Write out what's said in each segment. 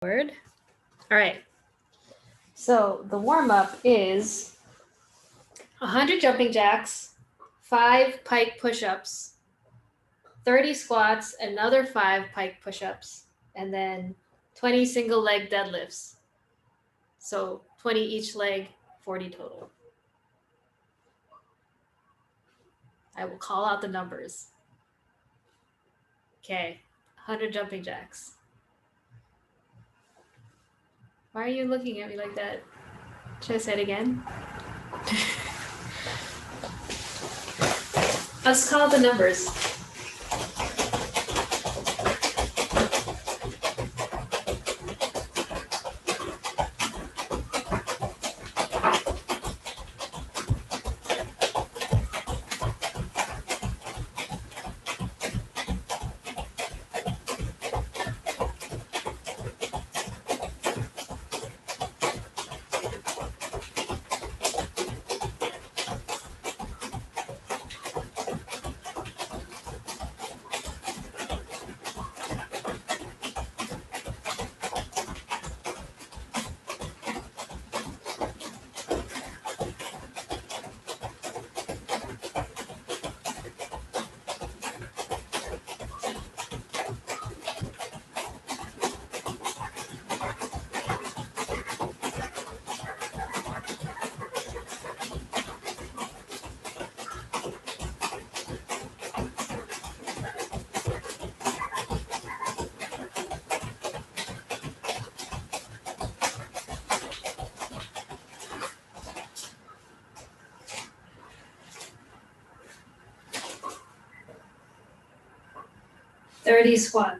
Word. All right. So the warm-up is 100 jumping jacks, 5 pike push-ups, 30 squats, another 5 pike push-ups, and then 20 single leg deadlifts. So 20 each leg, 40 total. I will call out the numbers. Okay, 100 jumping jacks. Why are you looking at me like that? Should I say it again? Let's call out the numbers.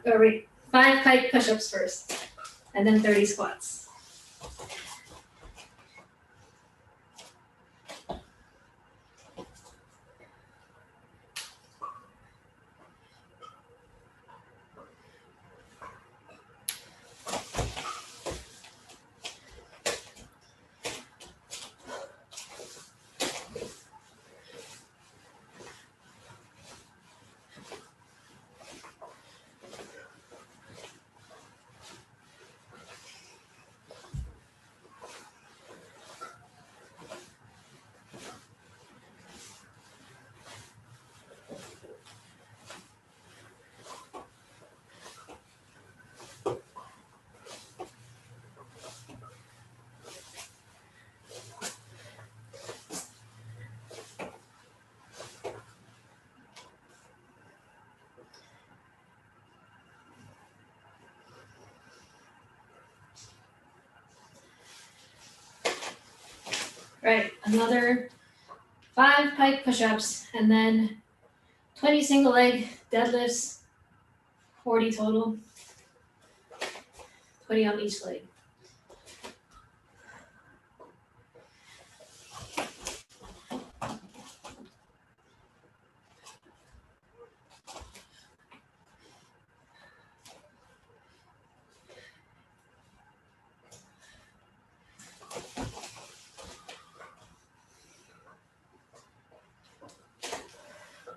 Or wait, 5 pike push-ups first, and then 30 squats. Right, another 5 pike push-ups, and then 20 single leg deadlifts, 40 total, 20 on each leg.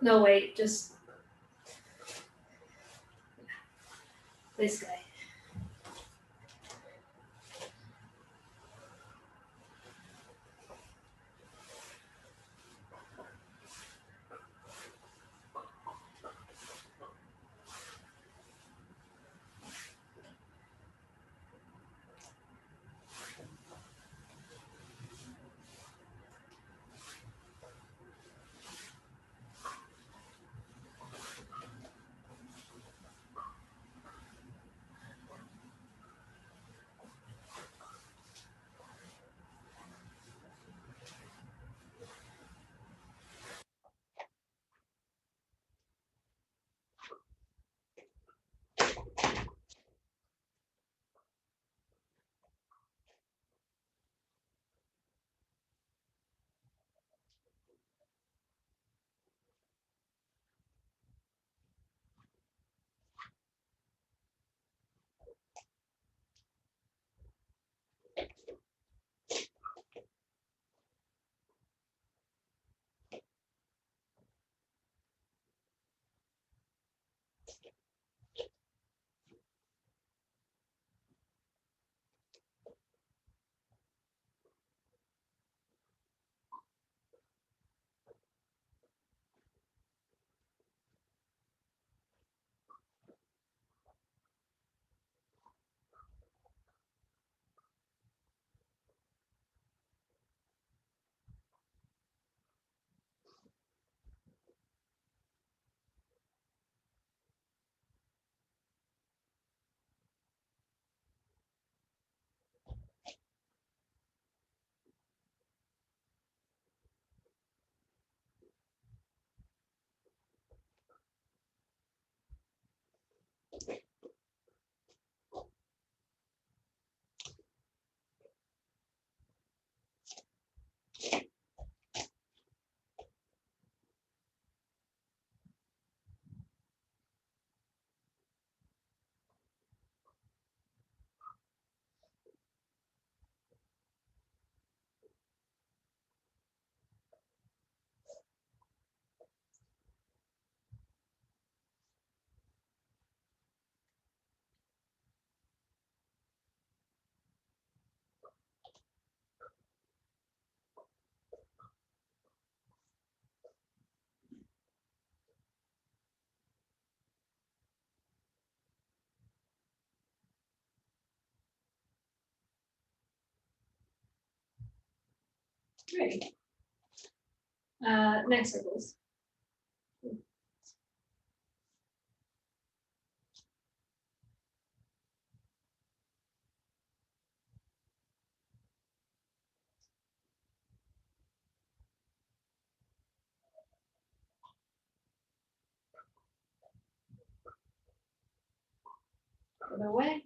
No, wait, just this guy. Great. Next circles. Other way.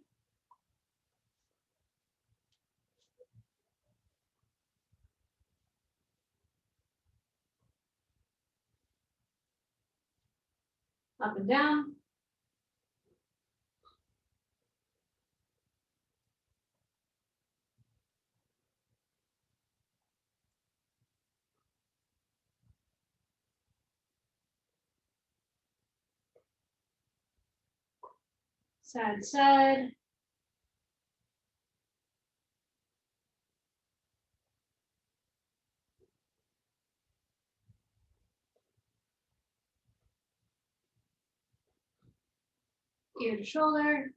Up and down. Side to side. Ear to shoulder.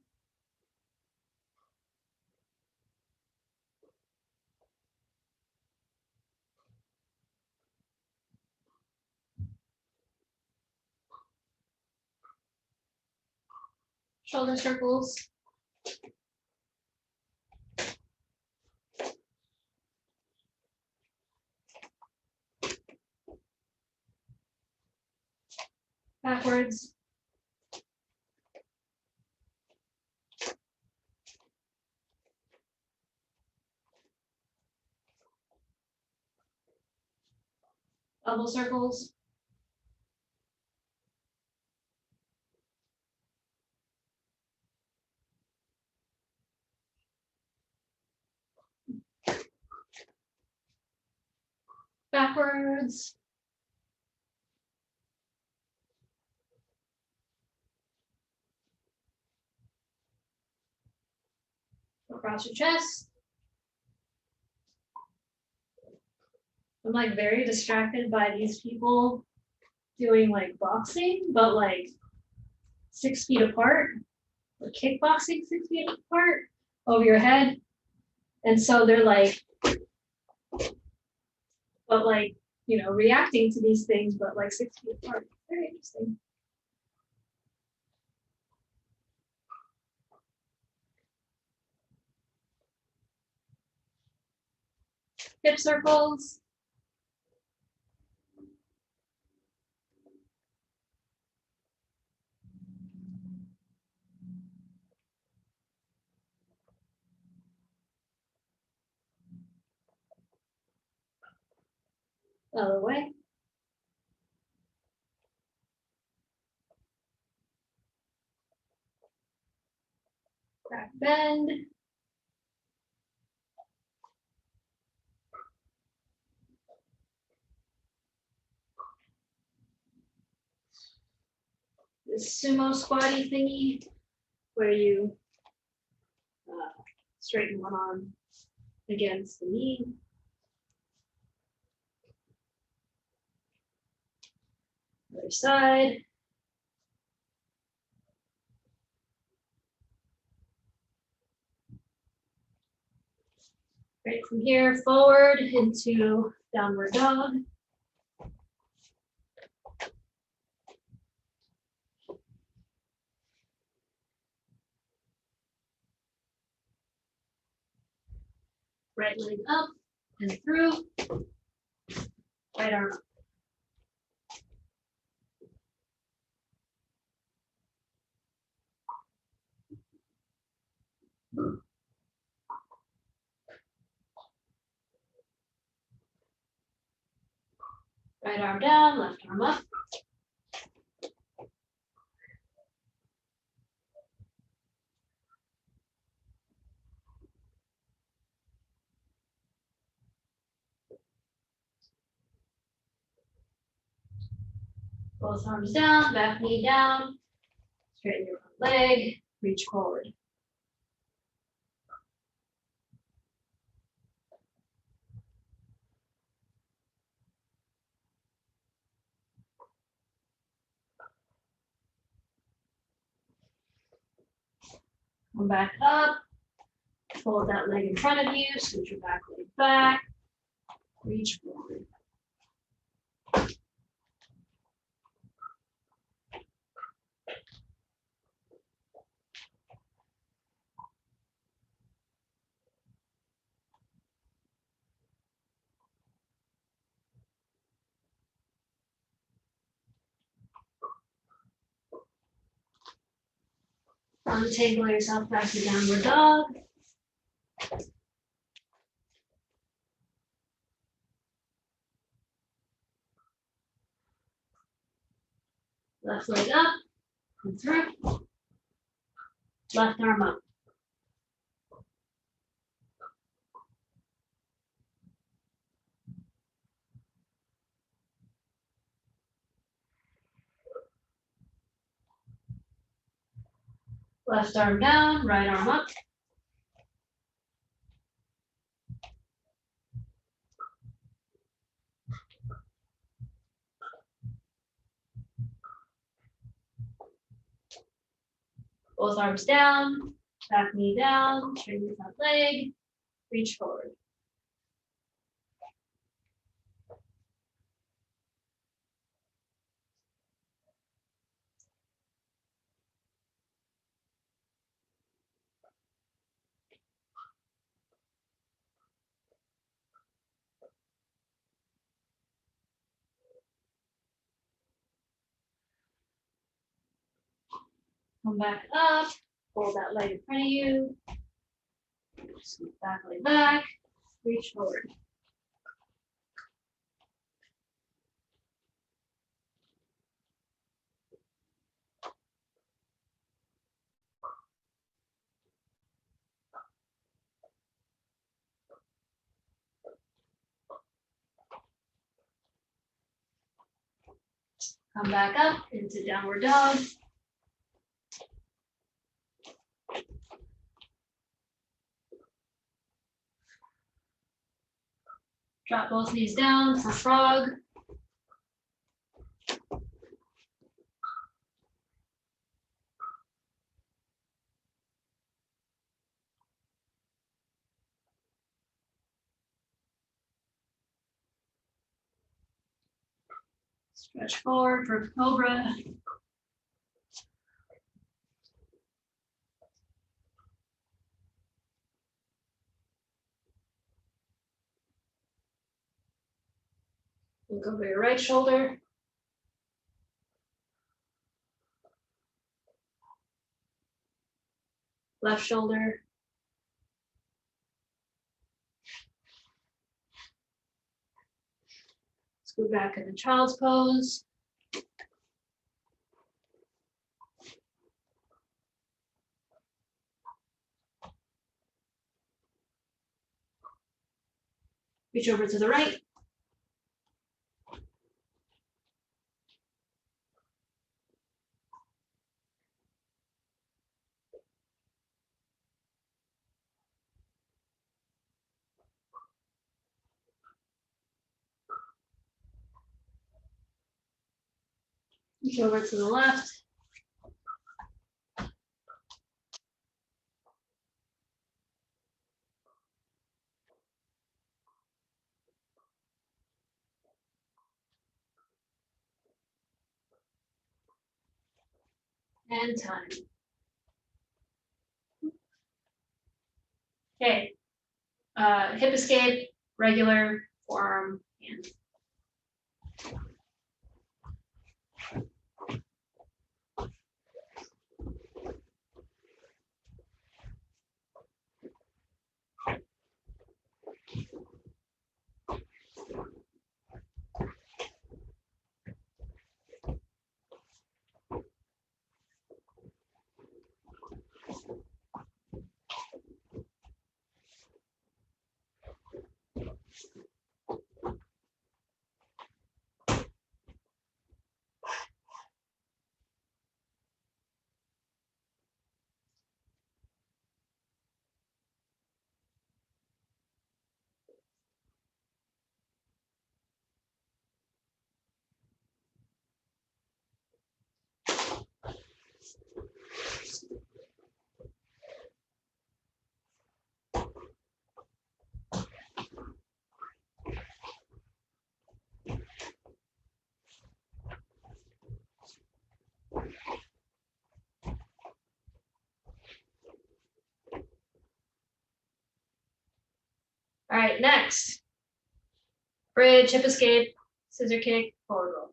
Shoulder circles. Backwards. Elbow circles. Backwards. Across your chest. I'm like very distracted by these people doing like boxing, but like 6 feet apart, or kickboxing 6 feet apart over your head. And so they're like, but like, you know, reacting to these things, but like 6 feet apart. Very interesting. Hip circles. Other way. Back bend. This sumo squatty thingy where you straighten one arm against the knee. Other side. Right from here forward into downward dog. Right leg up and through. Right arm up. Right arm down, left arm up. Both arms down, back knee down. Straighten your front leg, reach forward. Come back up, fold that leg in front of you, scoot your back leg back, reach forward. Untangle yourself back to downward dog. Left leg up, and through. Left arm up. Left arm down, right arm up. Both arms down, back knee down, straighten your front leg, reach forward. Come back up, fold that leg in front of you, scoot back leg back, reach forward. Come back up into downward dog. Drop both knees down for frog. Stretch forward for cobra. Look over your right shoulder. Left shoulder. Scoot back in the child's pose. Reach over to the right. Reach over to the left. And time. Okay. Hip escape, regular, forearm, hand. All right, next. Bridge, hip escape, scissor kick, forward roll.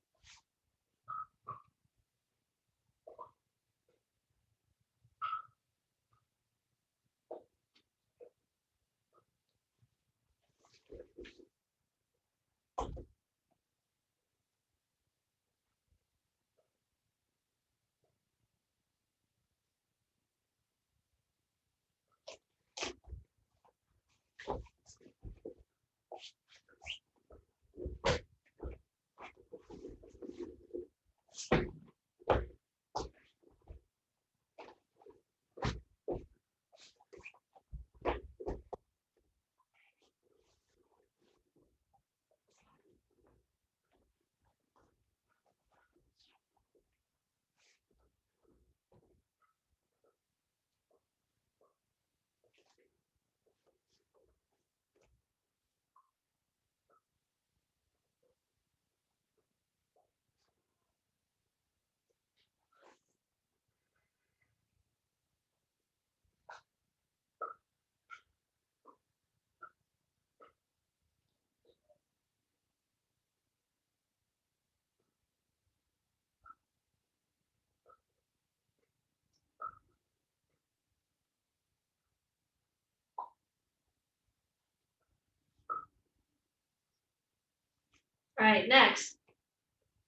All right, next.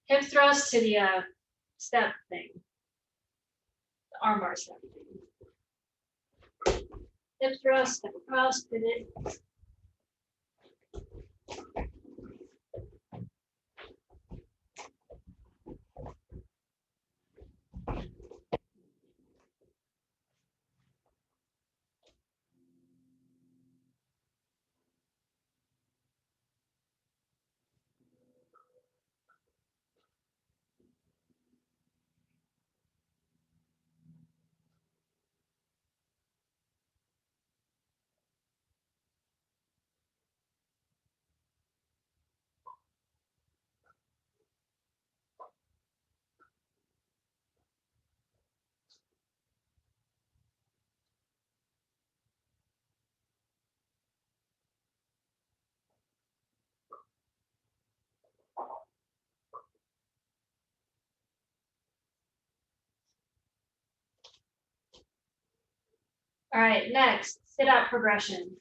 Hip thrust to the step thing. The armbar step thing. Hip thrust, step across, pivot. All right, next, sit out progression.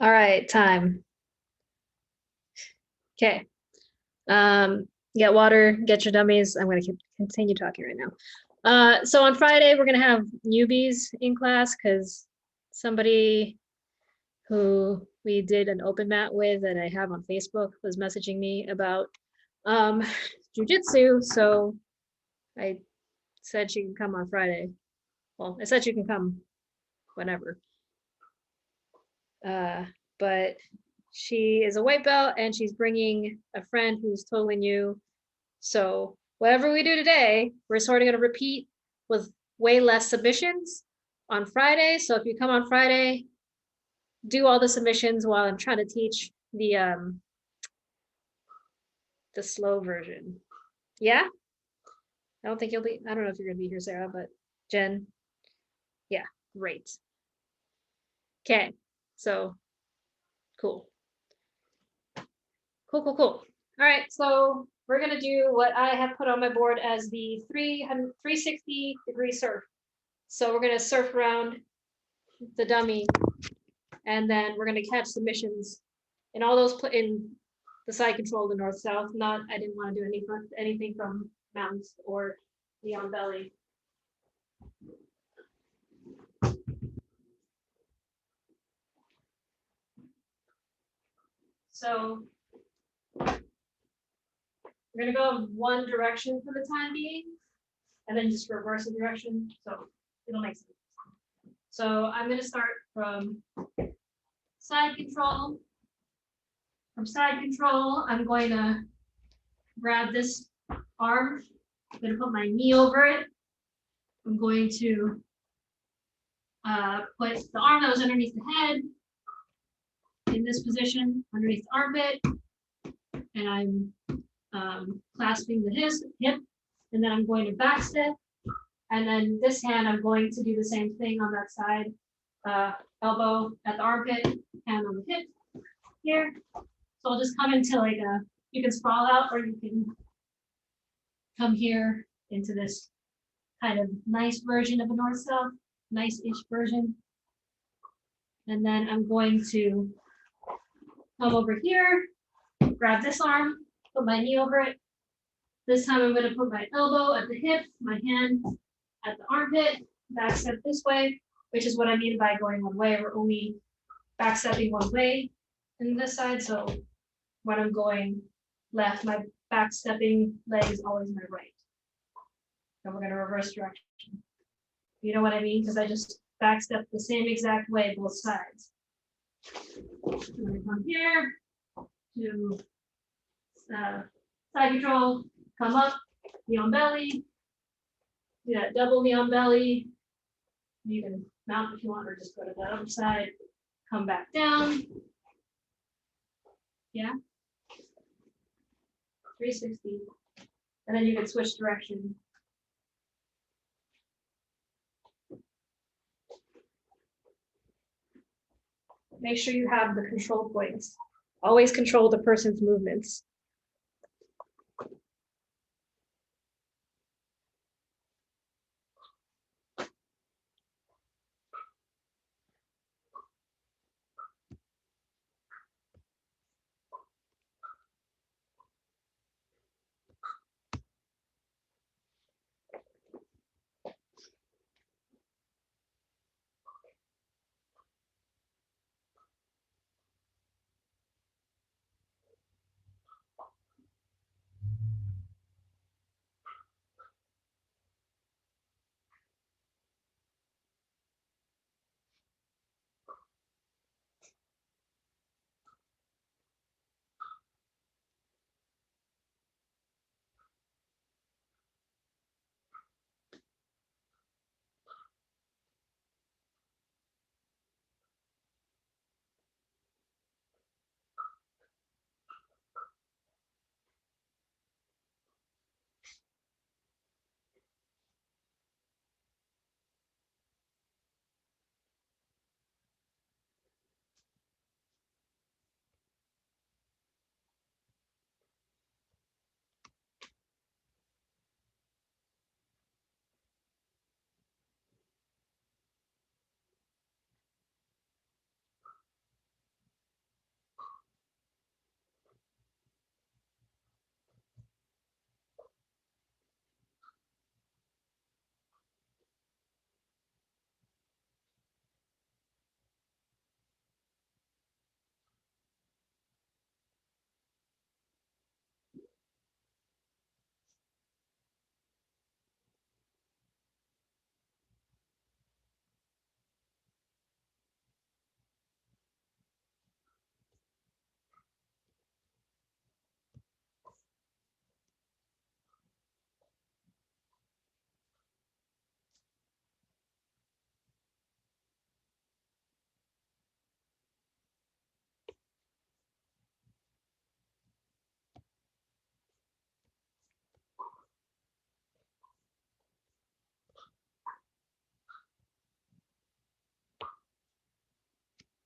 All right, time. Okay. Get water, get your dummies. I'm going to continue talking right now. So on Friday, we're going to have newbies in class because somebody who we did an open mat with that I have on Facebook was messaging me about jujitsu. So I said she can come on Friday. Well, I said she can come whenever. But she is a white belt and she's bringing a friend who's totally new. So whatever we do today, we're sort of going to repeat with way less submissions on Friday. So if you come on Friday, do all the submissions while I'm trying to teach the slow version. Yeah? I don't think you'll be, I don't know if you're going to be here, Sarah, but Jen, yeah, great. Okay, so cool. Cool. All right, so we're gonna do what I have put on my board as the 360-degree surf. So we're gonna surf around the dummy, and then we're gonna catch submissions in all those in the side control, the north south. Not, I didn't want to do anything from mounts or the on belly. So we're gonna go in one direction for the time being, and then just reverse the direction, so it'll make sense. So I'm gonna start from side control. From side control, I'm going to grab this arm. I'm gonna put my knee over it. I'm going to put the arm that was underneath the head in this position, underneath the armpit, and I'm clasping the hip, and then I'm going to back step, and then this hand I'm going to do the same thing on that side, elbow at the armpit, hand on the hip here. So I'll just come into like you can sprawl out, or you can come here into this kind of nice version of a north-south, nice-ish version. And then I'm going to come over here, grab this arm, put my knee over it. This time I'm going to put my elbow at the hip, my hand at the armpit, back step this way, which is what I mean by going one way. We're only back stepping one way in this side. So when I'm going left, my back stepping leg is always my right. And we're going to reverse direction. You know what I mean? Because I just back step the same exact way, both sides. I'm going to come here to side control, come up, knee on belly, do that double knee on belly. You can mount if you want, or just go to the other side, come back down. Yeah. 360. And then you can switch direction. Make sure you have the control points. Always control the person's movements.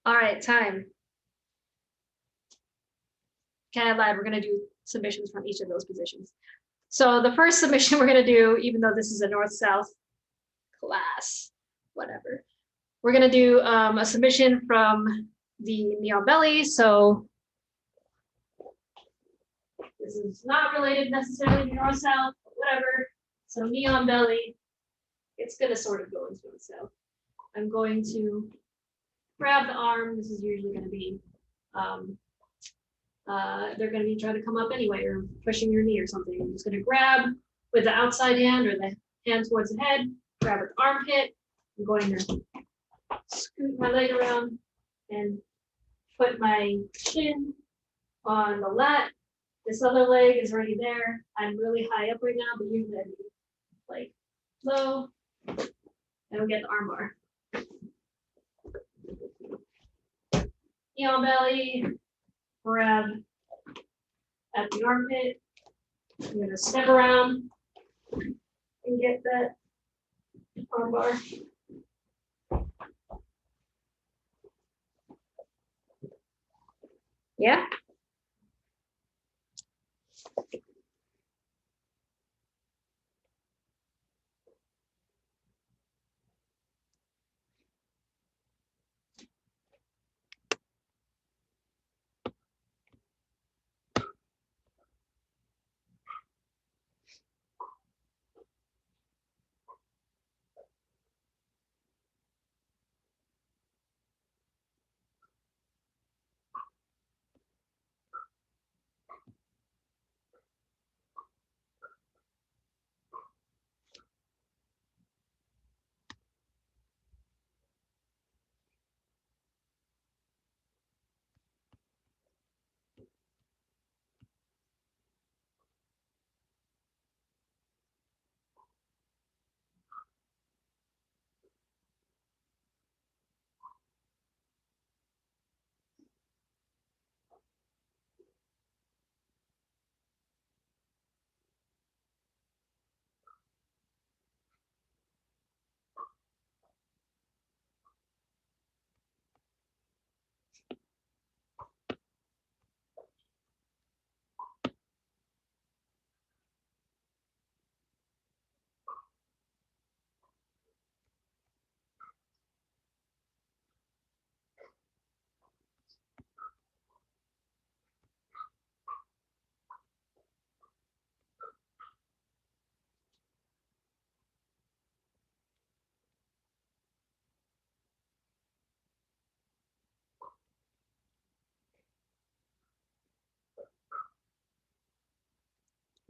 All right, time. Can I lie? We're going to do submissions from each of those positions. So the first submission we're going to do, even though this is a north-south class, whatever. We're gonna do a submission from the knee on belly. So this is not related necessarily to north south, but whatever. So knee on belly, it's gonna sort of go into north south. I'm going to grab the arm. This is usually gonna be they're going to be trying to come up anyway or pushing your knee or something. I'm just going to grab with the outside hand or the hand towards the head, grab at the armpit. I'm going to scoot my leg around and put my chin on the lat. This other leg is already there. I'm really high up right now, but usually I'd be like low and we'll get the arm bar. Knee on belly, grab at the armpit. I'm gonna step around and get that arm bar. Yeah.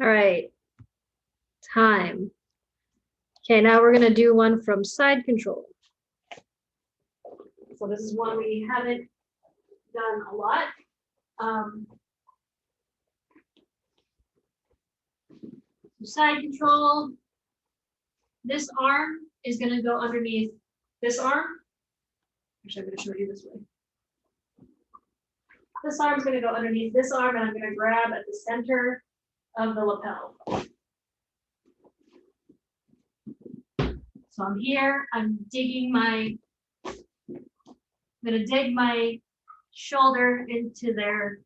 All right, time. Okay, now we're gonna do one from side control. So this is one we haven't done a lot. Side control. This arm is gonna go underneath this arm. Actually, I'm gonna show you this way. This arm's gonna go underneath this arm, and I'm gonna grab at the center of the lapel. So I'm here, I'm gonna dig my shoulder into their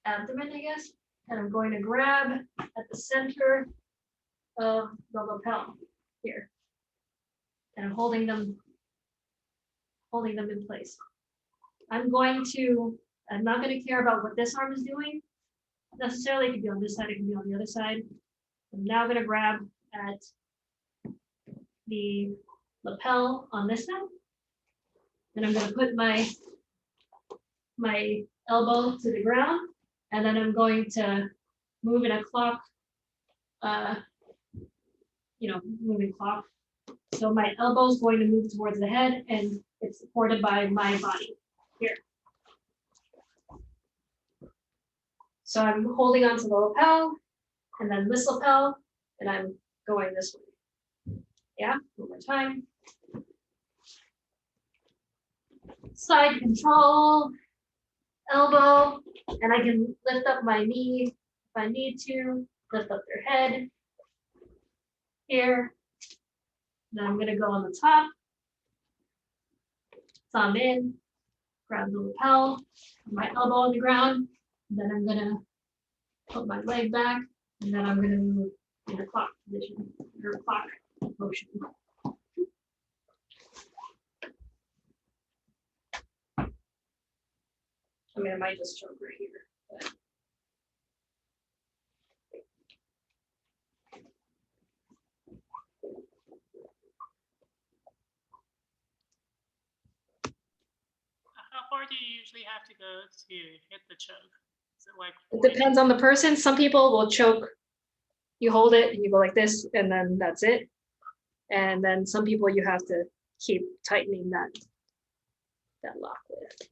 abdomen, I guess, and I'm going to grab at the center of the lapel here. And I'm holding them in place. I'm not going to care about what this arm is doing. Necessarily, it could be on this side, it can be on the other side. I'm now going to grab at the lapel on this side. And I'm going to put my elbow to the ground, and then I'm going to move in a clock, moving clock. So my elbow is going to move towards the head, and it's supported by my body here. So I'm holding onto the lapel, and then this lapel, and I'm going this way. Yeah, one more time. Side control, elbow, and I can lift up my knee if I need to, lift up their head here. Then I'm gonna go on the top, thumb in, grab the lapel, my elbow on the ground, and then I'm gonna put my leg back, and then I'm gonna move in a clock position. or clock motion. I mean, I might just choke right here. But. How far do you usually have to go to hit the choke? Is it like? It depends on the person. Some people will choke. You hold it and you go like this, and then that's it. And then some people you have to keep tightening that lock with.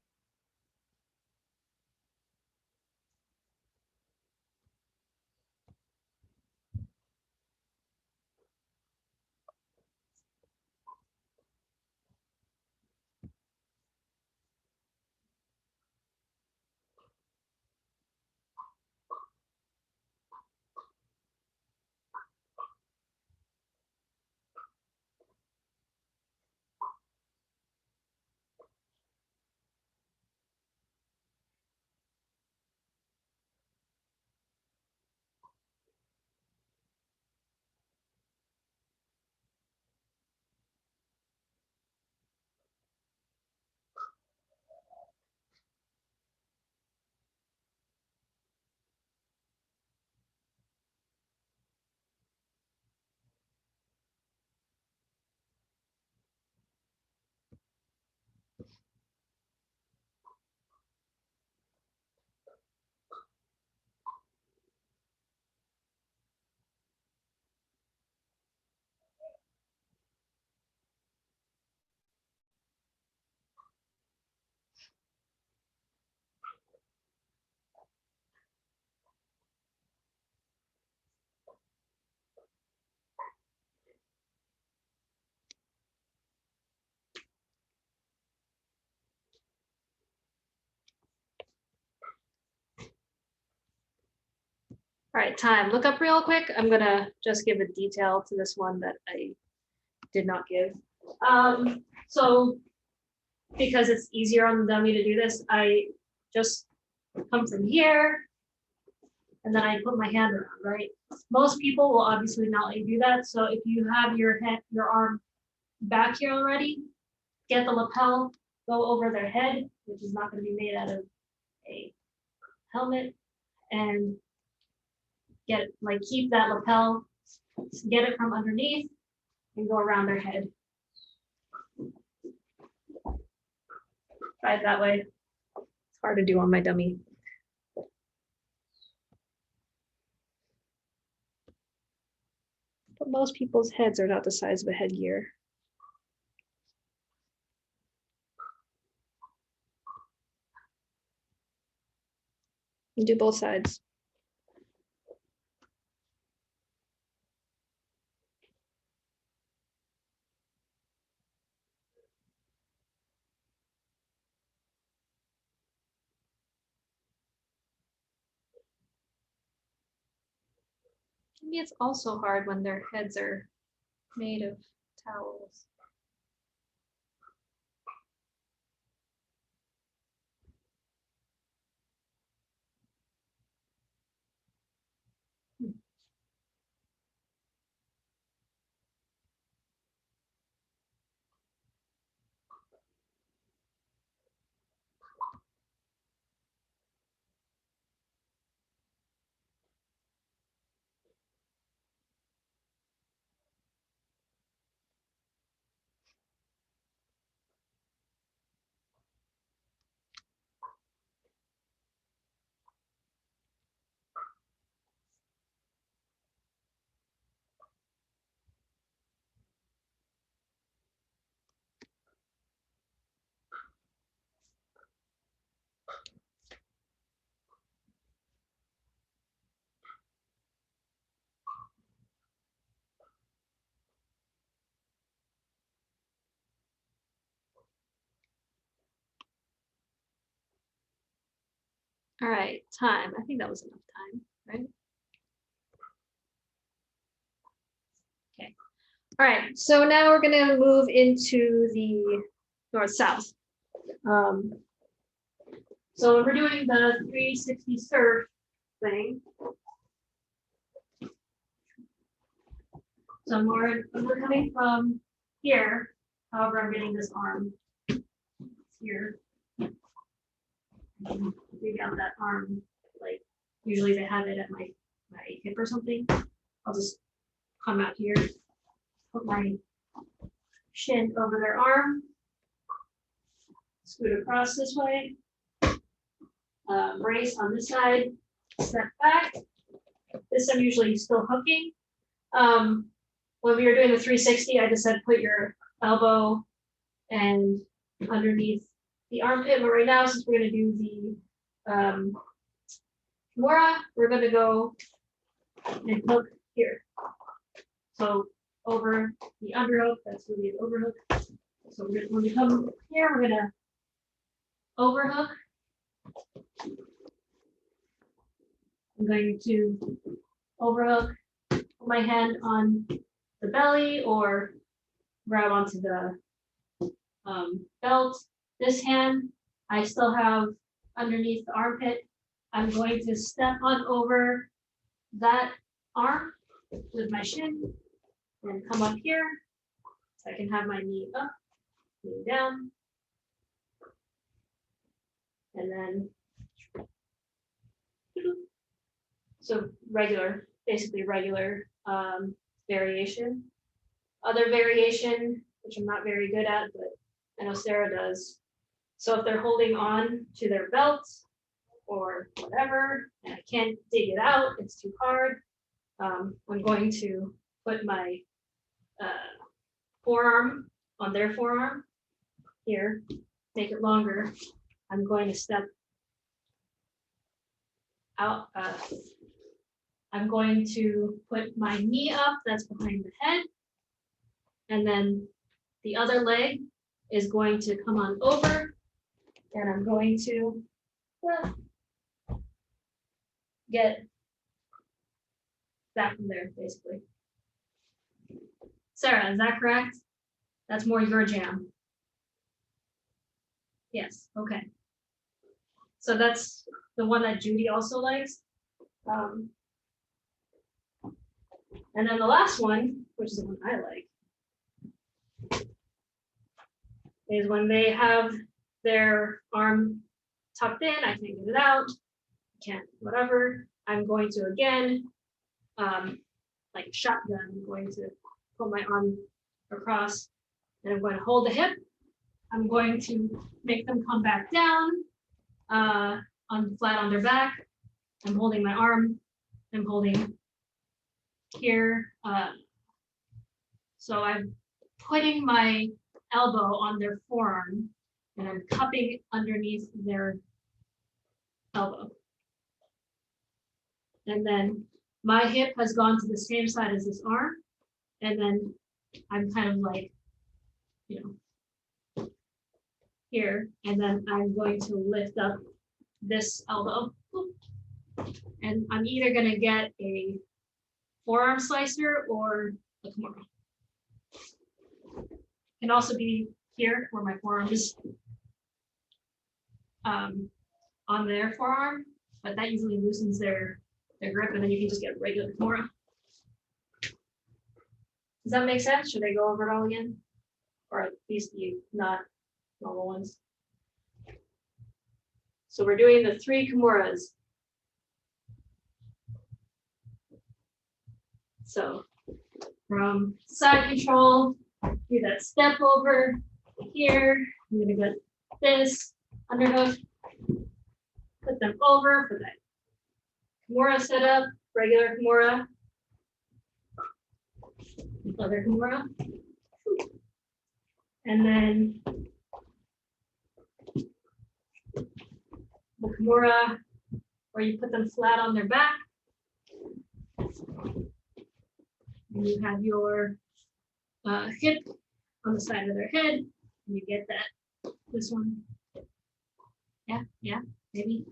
All right, time. Look up real quick. I'm gonna just give a detail to this one that I did not give. So because it's easier on the dummy to do this, I just come from here and then I put my hand around, right? Most people will obviously not let you do that. So if you have your arm back here already, get the lapel, go over their head, which is not going to be made out of a helmet, and keep that lapel, get it from underneath, and go around their head. Try it that way. It's hard to do on my dummy. But most people's heads are not the size of a headgear. You do both sides. Maybe it's also hard when their heads are made of towels. All right, time. I think that was enough time, right? Okay. All right, so now we're gonna move into the north-south. So when we're doing the 360 surf thing, So we're coming from here. However, I'm getting this arm here. Maybe out that arm, like usually they have it at my hip or something. I'll just come out here, put my shin over their arm, scoot across this way, brace on this side, step back. This I'm usually still hooking. When we were doing the 360, I just said put your elbow and underneath the armpit. But right now, since we're going to do the Kimura, we're going to go and hook here. So over the underhook, that's really an overhook. So when we come here, we're going to overhook. I'm going to overhook, put my hand on the belly or grab onto the belt. This hand, I still have underneath the armpit. I'm going to step on over that arm with my shin and come up here. So I can have my knee up, knee down. And then, so regular, basically regular variation. Other variation, which I'm not very good at, but I know Sarah does. So if they're holding on to their belt or whatever, and I can't dig it out, it's too hard, I'm going to put my forearm on their forearm here, make it longer. I'm going to step out. I'm going to put my knee up, that's behind the head. And then the other leg is going to come on over. And I'm going to get that from there, basically. Sarah, is that correct? That's more your jam. Yes, okay. So that's the one that Judy also likes. And then the last one, which is the one I like, is when they have their arm tucked in, I can't get it out, can't, whatever. I'm going to, again, like shotgun, I'm going to put my arm across and I'm going to hold the hip. I'm going to make them come back down flat on their back. I'm holding my arm. I'm holding here. So I'm putting my elbow on their forearm and I'm cupping underneath their elbow. And then my hip has gone to the same side as this arm. And then I'm kind of like, you know, here. And then I'm going to lift up this elbow. And I'm either going to get a forearm slicer or a Kimura. Can also be here where my forearm is on their forearm, but that usually loosens their grip, and then you can just get a regular Kimura. Does that make sense? Should I go over it all again? Or at least the not normal ones? So we're doing the 3 Kimuras. So from side control, do that step over here. I'm gonna get this underhook, put them over for that Kimura setup, regular Kimura, other Kimura. And then the Kimura where you put them flat on their back. And you have your hip on the side of their head, and you get that, this one. Yeah, maybe.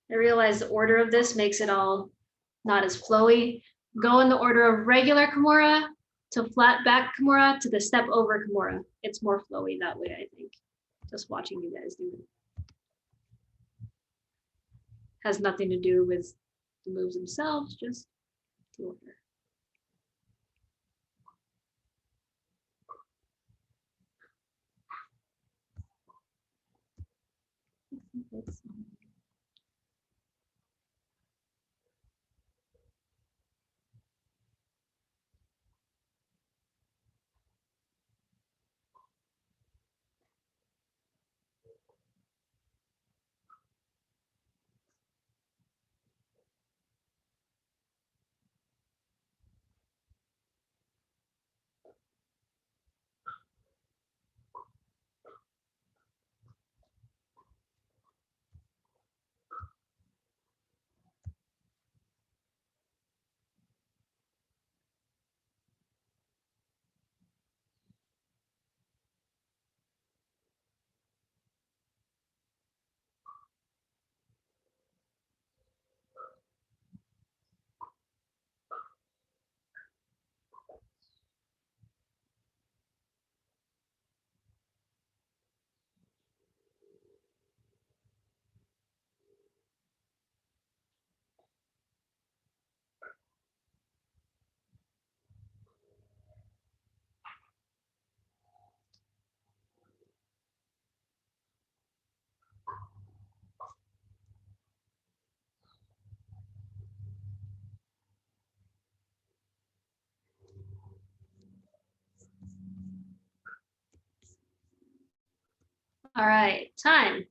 I realize the order of this makes it all not as flowy. Go in the order of regular Kimura to flat back Kimura to the step over Kimura. It's more flowy that way, I think. Just watching you guys do it. Has nothing to do with the moves themselves, just the order. All right, time.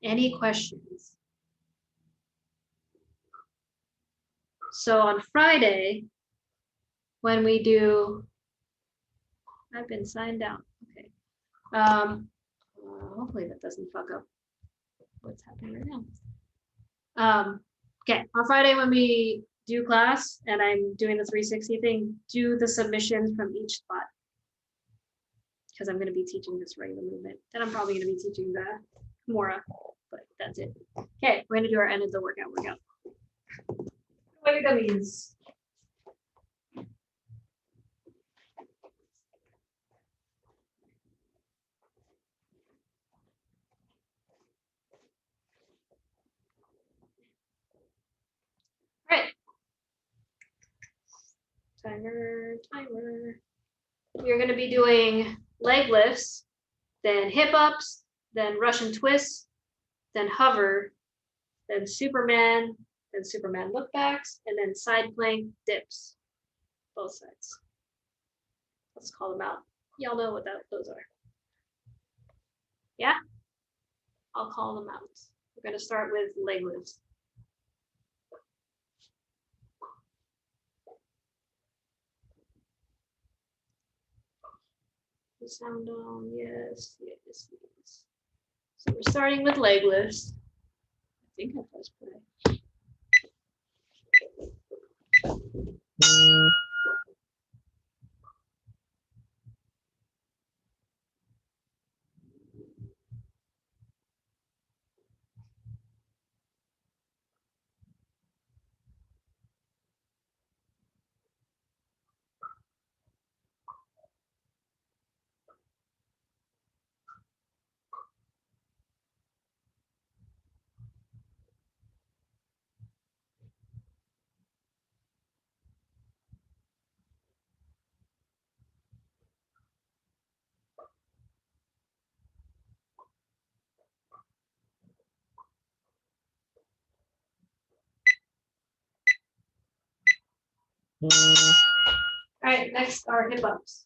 Any questions? So on Friday, when we do, I've been signed out. Okay. Hopefully that doesn't fuck up what's happening right now. Okay, on Friday when we do class and I'm doing the 360 thing, do the submissions from each spot. Because I'm going to be teaching this regular movement. Then I'm probably going to be teaching the Kimura, but that's it. Okay, we're going to do our end of the workout. What are dummies? All right. Timer. You're going to be doing leg lifts, then hip ups, then Russian twists, then hover, then Superman look backs, and then side plank dips. Both sides. Let's call them out. Y'all know what those are. Yeah? I'll call them out. We're going to start with leg lifts. The sound on, yes. So we're starting with leg lifts. I think I pressed play. All right, next are hip ups.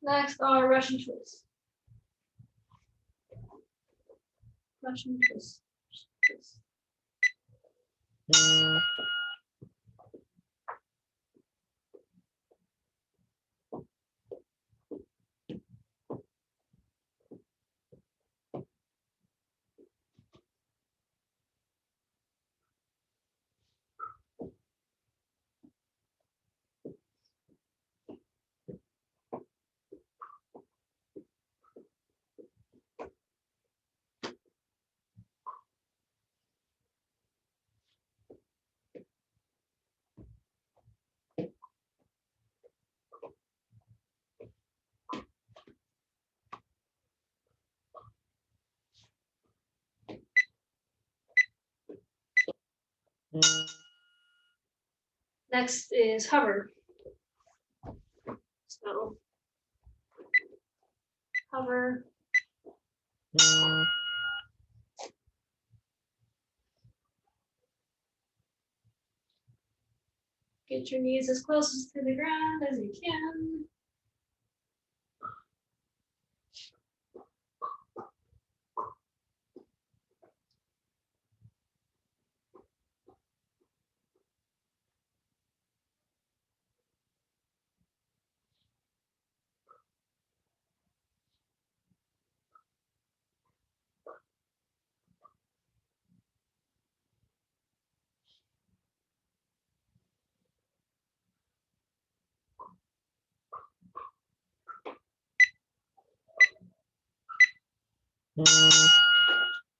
Next are Russian twists. Russian twist. Next is hover. So hover. Get your knees as close to the ground as you can.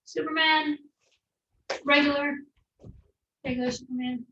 Superman, regular Superman.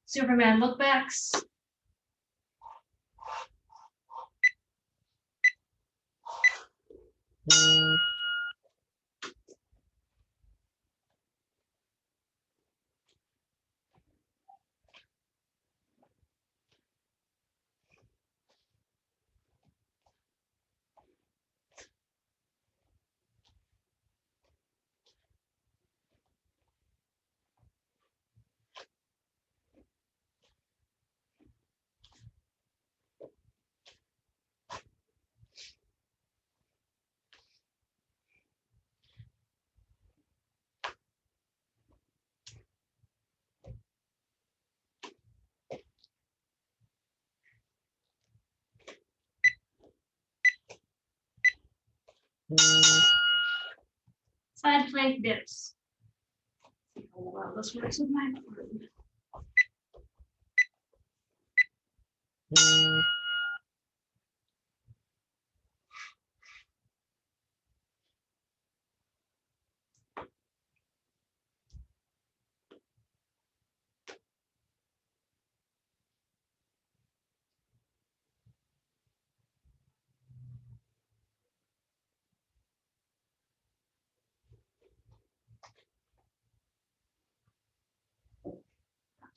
Superman look backs. Side plank dips. See how well this works with my arm.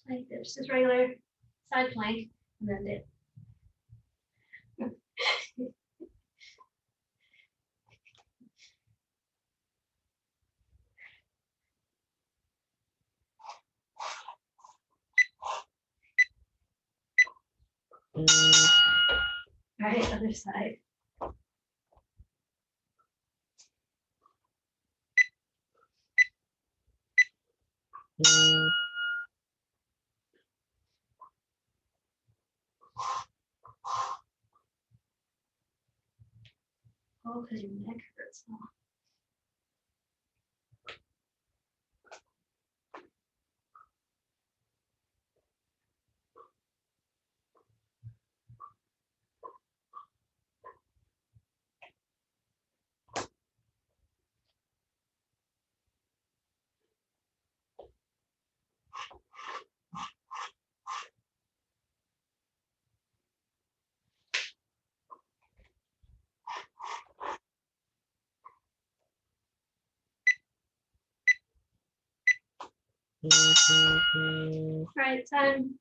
Plank dips, just regular side plank, and then dip. All right, other side. Oh, because your neck hurts. Huh? All right, time.